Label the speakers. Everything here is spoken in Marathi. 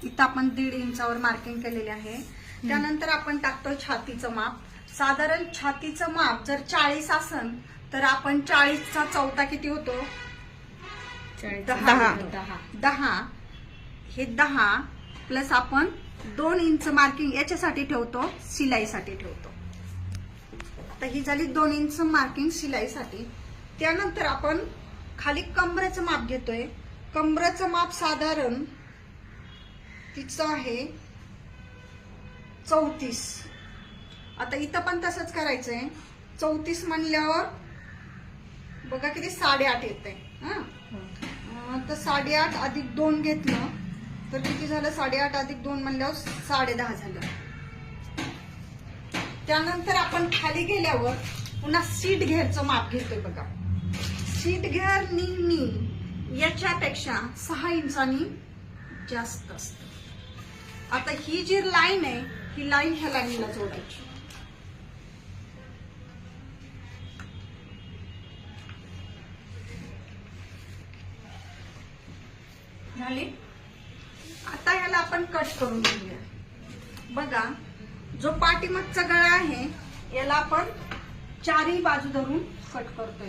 Speaker 1: इथं आपण 1.5 इंचावर मार्किंग केलेले आहे. त्यानंतर आपण टाकतोय छातीचं माप. साधारण छातीचं माप जर 40 असेल तर आपण 40चा चौथा किती होतो? 10. हे 10 प्लस आपण 2 इंच मार्किंग याच्यासाठी ठेवतो, शिलाईसाठी ठेवतो. आता ही झाली 2 इंच मार्किंग शिलाईसाठी. त्यानंतर आपण खाली कमरेचं माप घेतोय. कमरेचं माप साधारण तिचं आहे 34. आता इथं पण तसंच करायचंय. 34 म्हणल्यावर बघा किती 8.5 येतंय. तर 8.5 अधिक 2 घेतलं तर किती झालं? 8.5 अधिक 2 म्हणल्यावर 10.5 झालं. त्यानंतर आपण खाली गेल्यावर पुन्हा सीट घेरचं माप घेतोय बघा. सीट घेर नेहमी याच्यापेक्षा 6 इंचांनी जास्त असतं. आता ही जी लाईन आहे ही लाईन ह्या लाईनला जोडायची. झाली. आता ह्याला आपण कट करून घेऊया. बघा जो पाठीमागचा गळा आहे याला आपण 4ही बाजू धरून कट करतोय.